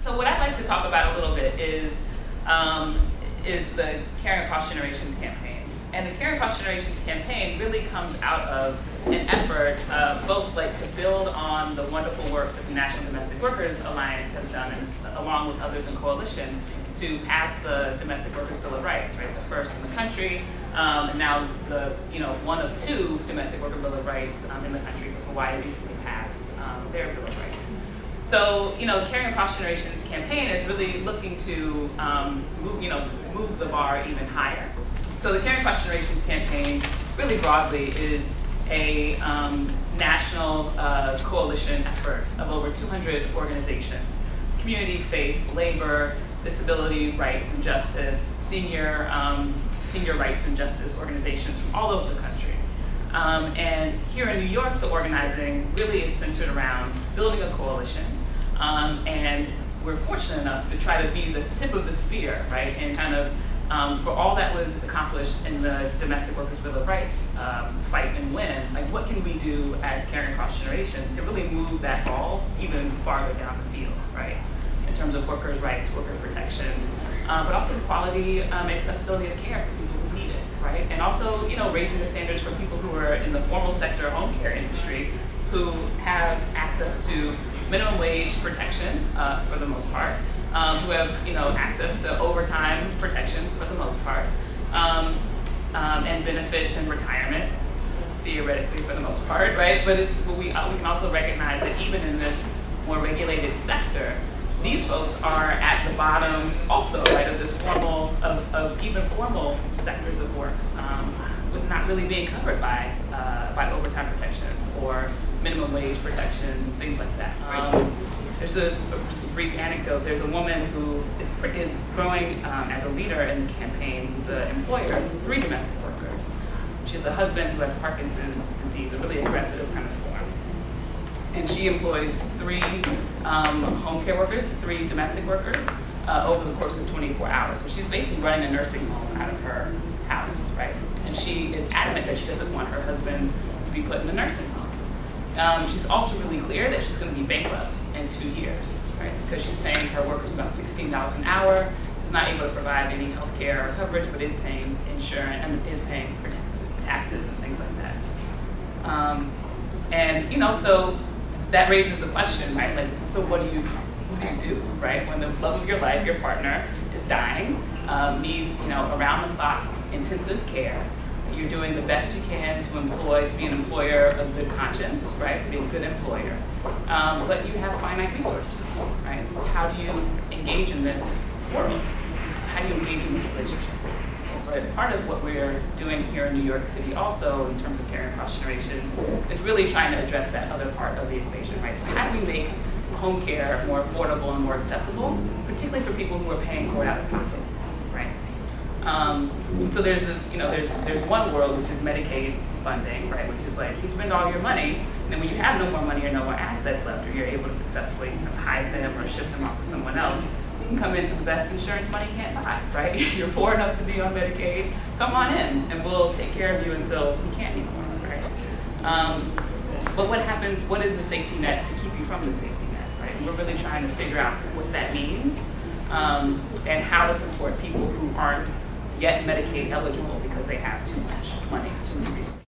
So what I'd like to talk about a little bit is the Caring Across Generations campaign. And the Caring Across Generations campaign really comes out of an effort both to build on the wonderful work that the National Domestic Workers Alliance has done, and along with others in coalition, to pass the Domestic Workers Bill of Rights, right? The first in the country, and now the one of two Domestic Worker Bill of Rights in the country, because Hawaii recently passed their Bill of Rights. So, the Caring Across Generations campaign is really looking to move the bar even higher. So the Caring Across Generations campaign, really broadly, is a national coalition effort of over 200 organizations: community, faith, labor, disability rights and justice, senior rights and justice organizations from all over the country. And here in New York, the organizing really is centered around building a coalition. And we're fortunate enough to try to be the tip of the spear, right? And kind of for all that was accomplished in the Domestic Workers Bill of Rights fight and win, what can we do as Caring Across Generations to really move that ball even farther down the field, right? In terms of workers' rights, worker protections, but also quality and accessibility of care for people who need it, right? And also, raising the standards for people who are in the formal sector home care industry who have access to minimum wage protection for the most part, who have access to overtime protection for the most part, and benefits and retirement theoretically for the most part, right? But we can also recognize that even in this more regulated sector, these folks are at the bottom also, right, of this of even formal sectors of work, with not really being covered by overtime protections or minimum wage protection, things like that. There's just a brief anecdote. There's a woman who is growing as a leader in the campaign, who's an employer of 3 domestic workers. She has a husband who has Parkinson's disease, a really aggressive kind of form. And she employs 3 home care workers, 3 domestic workers, over the course of 24 hours. So she's basically running a nursing home out of her house, right? And she is adamant that she doesn't want her husband to be put in a nursing home. She's also really clear that she's going to be bankrupt in 2 years, right? Because she's paying her workers about $16 an hour, is not able to provide any health care or coverage, but is paying insurance and is paying for taxes and things like that. So that raises the question, right? So what do you do, right? When the love of your life, your partner, is dying, needs around the clock intensive care. You're doing the best you can to be an employer of good conscience, right? To be a good employer. But you have finite resources, right? How do you engage in this world? How do you engage in this relationship? But part of what we're doing here in New York City also, in terms of Caring Across Generations, is really trying to address that other part of the equation, right? So how do we make home care more affordable and more accessible, particularly for people who are paying for it out of pocket, right? So there's this, there's one world, which is Medicaid funding, right? Which is you spend all your money, and then when you have no more money or no more assets left, or you're able to successfully hide them or ship them off to someone else, you can come into the best insurance money can't buy, right? You're poor enough to be on Medicaid, come on in, and we'll take care of you until you can't anymore, right? But what happens, what is the safety net to keep you from the safety net, right? And we're really trying to figure out what that means, and how to support people who aren't yet Medicaid eligible because they have too much money, too many resources.